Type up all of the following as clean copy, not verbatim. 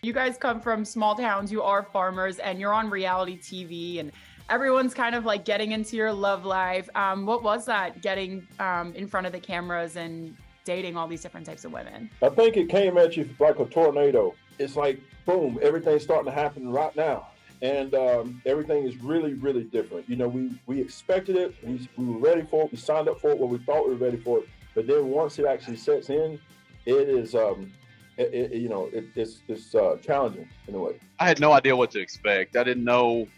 You guys come from small towns, you are farmers, and you're on reality TV, and everyone's kind of like getting into your love life. What was that, getting in front of the cameras and dating all these different types of women? I think it came at you like a tornado. It's like, boom, everything's starting to happen right now. And everything is really, really different. You know, we expected it. We were ready for it. We signed up for it when we thought we were ready for it. But then once it actually sets in, it is, it's challenging in a way. I had no idea what to expect. I didn't know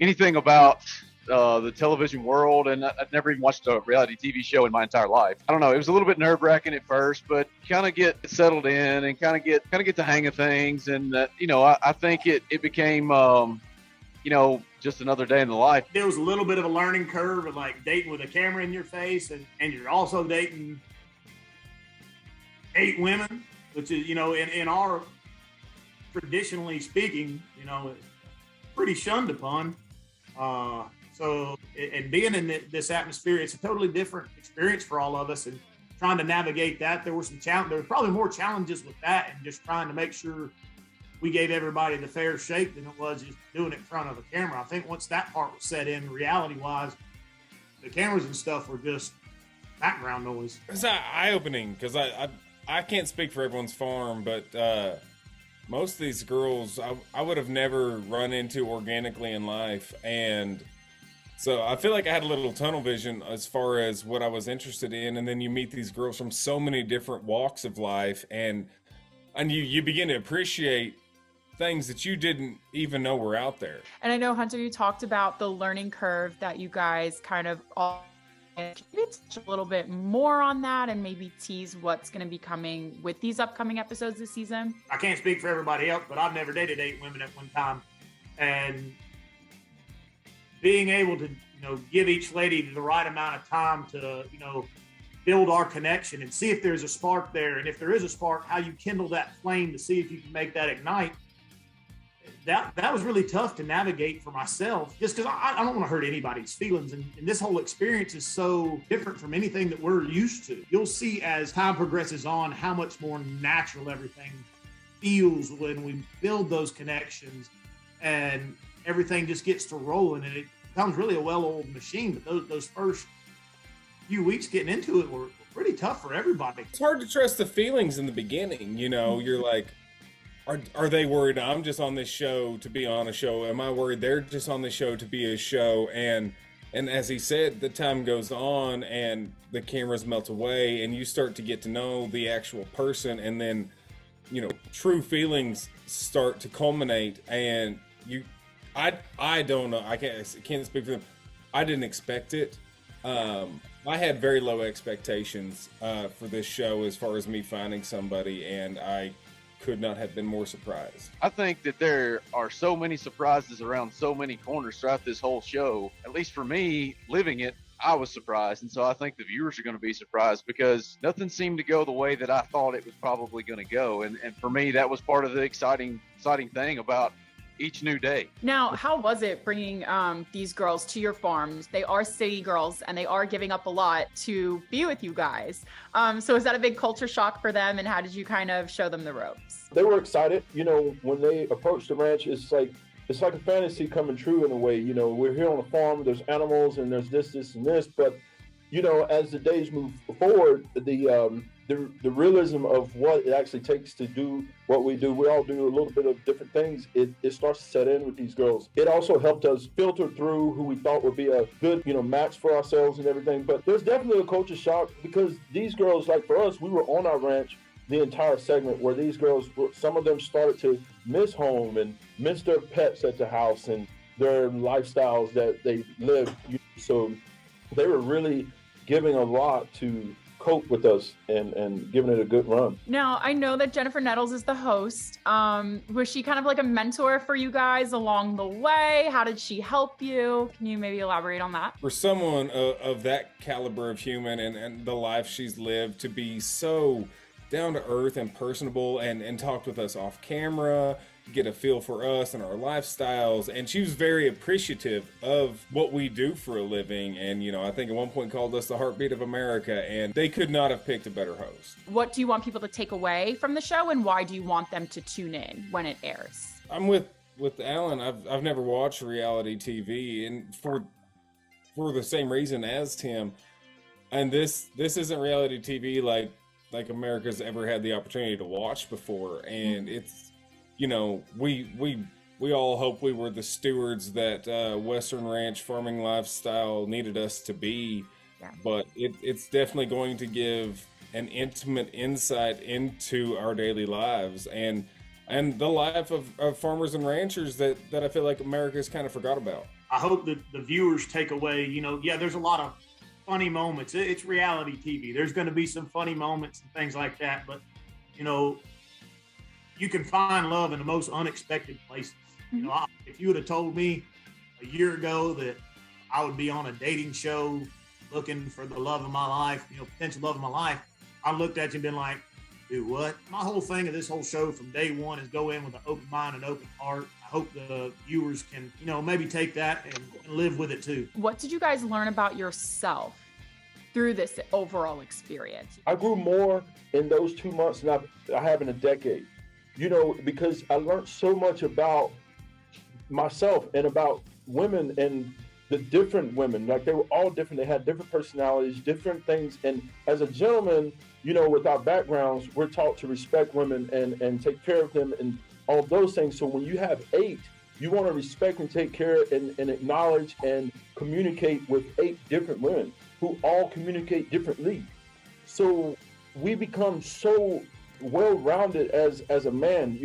anything about the television world, and I'd never even watched a reality TV show in my entire life. I don't know. It was a little bit nerve-wracking at first, but kind of get settled in and kind of get the hang of things. And I think it became just another day in the life. There was a little bit of a learning curve of like dating with a camera in your face, and you're also dating 8 women, which is, in our, traditionally speaking, pretty shunned upon. So being in this atmosphere, it's a totally different experience for all of us, and trying to navigate that. There were probably more challenges with that, and just trying to make sure we gave everybody the fair shake than it was just doing it in front of a camera. I think once that part was set in, reality-wise, the cameras and stuff were just background noise. It's eye-opening, because I can't speak for everyone's farm, but most of these girls I would have never run into organically in life. And so I feel like I had a little tunnel vision as far as what I was interested in. And then you meet these girls from so many different walks of life, and you begin to appreciate things that you didn't even know were out there. And I know, Hunter, you talked about the learning curve that you guys kind of all. Can you touch a little bit more on that and maybe tease what's going to be coming with these upcoming episodes this season? I can't speak for everybody else, but I've never dated 8 women at one time. And being able to, give each lady the right amount of time to, build our connection and see if there's a spark there. And if there is a spark, how you kindle that flame to see if you can make that ignite. That was really tough to navigate for myself, just because I don't want to hurt anybody's feelings. And this whole experience is so different from anything that we're used to. You'll see as time progresses on how much more natural everything feels when we build those connections, and everything just gets to rolling, and it becomes really a well-oiled machine. But those first few weeks getting into it were pretty tough for everybody. It's hard to trust the feelings in the beginning. You're like, Are they worried I'm just on this show to be on a show? Am I worried they're just on the show to be a show? And as he said, the time goes on and the cameras melt away, and you start to get to know the actual person, and then true feelings start to culminate. And I don't know, I can't speak for them. I didn't expect it. I had very low expectations for this show as far as me finding somebody, and I could not have been more surprised. I think that there are so many surprises around so many corners throughout this whole show. At least for me, living it, I was surprised. And so I think the viewers are going to be surprised, because nothing seemed to go the way that I thought it was probably going to go. And for me, that was part of the exciting thing about each new day. Now, how was it bringing these girls to your farms? They are city girls, and they are giving up a lot to be with you guys. So is that a big culture shock for them? And how did you kind of show them the ropes? They were excited. When they approached the ranch, it's like a fantasy coming true in a way. We're here on a farm, there's animals, and there's this, and this. But, as the days move forward, the realism of what it actually takes to do what we do, we all do a little bit of different things. It starts to set in with these girls. It also helped us filter through who we thought would be a good, match for ourselves and everything. But there's definitely a culture shock, because these girls, like for us, we were on our ranch the entire segment, where these girls, some of them started to miss home and miss their pets at the house and their lifestyles that they lived. So they were really giving a lot to cope with us and giving it a good run. Now, I know that Jennifer Nettles is the host. Was she kind of like a mentor for you guys along the way? How did she help you? Can you maybe elaborate on that? For someone of that caliber of human and the life she's lived, to be so down to earth and personable and talked with us off camera get a feel for us and our lifestyles, and she was very appreciative of what we do for a living. And I think at one point called us the heartbeat of America, and they could not have picked a better host. What do you want people to take away from the show, and why do you want them to tune in when it airs? I'm with Alan. I've never watched reality TV, and for the same reason as Tim. And this isn't reality TV like America's ever had the opportunity to watch before. And it's, we all hope we were the stewards that Western ranch farming lifestyle needed us to be. Yeah. But it's definitely going to give an intimate insight into our daily lives and the life of farmers and ranchers that I feel like America's kind of forgot about. I hope that the viewers take away, there's a lot of funny moments. It's reality TV. There's going to be some funny moments and things like that, but you can find love in the most unexpected places. Mm-hmm. If you would have told me a year ago that I would be on a dating show looking for the love of my life, potential love of my life, I looked at you and been like, do what? My whole thing of this whole show from day one is go in with an open mind and open heart. I hope the viewers can, maybe take that and live with it too. What did you guys learn about yourself through this overall experience? I grew more in those 2 months than I have in a decade, because I learned so much about myself and about women and the different women. Like, they were all different. They had different personalities, different things. And as a gentleman, with our backgrounds, we're taught to respect women and take care of them and all those things. So when you have 8, you want to respect and take care and acknowledge and communicate with 8 different women who all communicate differently. So we become so well-rounded as a man.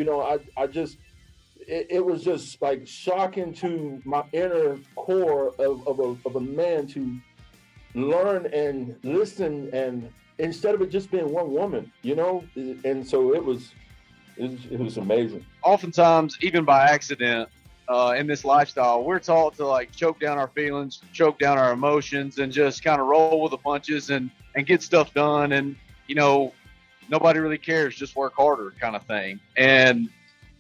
It was just like shocking to my inner core of a man to learn and listen, and instead of it just being one woman, and so it was amazing. Oftentimes, even by accident, in this lifestyle, we're taught to choke down our feelings, choke down our emotions, and just kind of roll with the punches and get stuff done. And, nobody really cares, just work harder kind of thing. And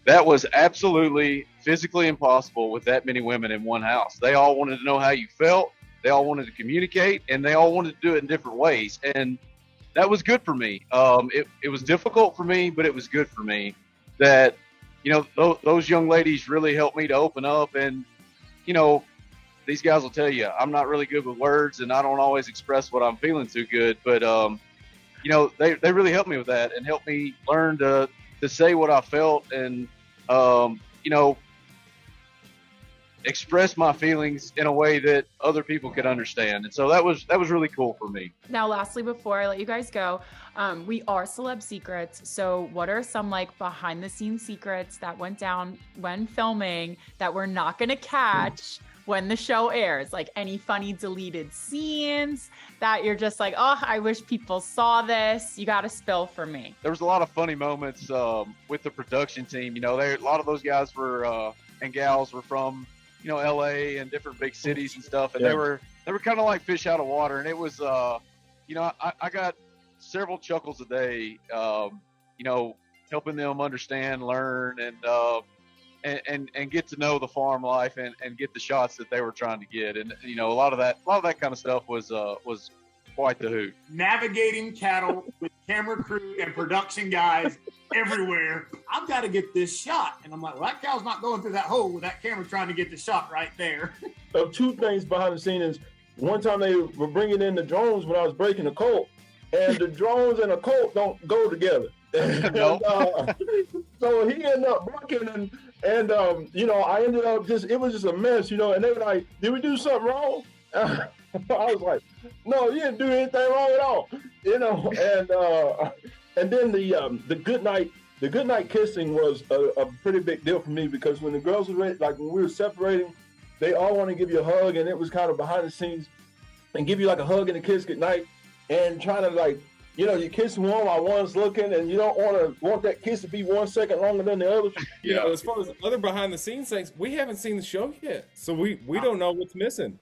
that was absolutely physically impossible with that many women in one house. They all wanted to know how you felt. They all wanted to communicate, and they all wanted to do it in different ways. And that was good for me. It was difficult for me, but it was good for me that, those young ladies really helped me to open up. And, these guys will tell you, I'm not really good with words, and I don't always express what I'm feeling too good. But, they really helped me with that and helped me learn to say what I felt and, express my feelings in a way that other people could understand. And so that was really cool for me. Now, lastly, before I let you guys go, we are Celeb Secrets. So what are some behind the scenes secrets that went down when filming that we're not going to catch when the show airs? Like any funny deleted scenes that you're just like, oh, I wish people saw this. You got to spill for me. There was a lot of funny moments with the production team. A lot of those guys were and gals were from LA and different big cities and stuff, and they were kind of like fish out of water. And it was I got several chuckles a day, helping them understand, learn, and get to know the farm life and get the shots that they were trying to get. And a lot of that kind of stuff was quite the hoot. Navigating cattle with camera crew and production guys everywhere. I've got to get this shot. And I'm like, well, that cow's not going through that hole with that camera trying to get the shot right there. So 2 things behind the scenes. One time they were bringing in the drones when I was breaking the colt, and the drones and the colt don't go together. Nope. So he ended up barking, and I ended up it was just a mess, and they were like, did we do something wrong? I was like, no, you didn't do anything wrong at all, and then the good night kissing was a pretty big deal for me, because when the girls were ready, like when we were separating, they all want to give you a hug, and it was kind of behind the scenes and give you like a hug and a kiss good night, and trying to you kiss one while one's looking, and you don't want that kiss to be 1 second longer than the other. As far as other behind the scenes things, we haven't seen the show yet, so we don't know what's missing.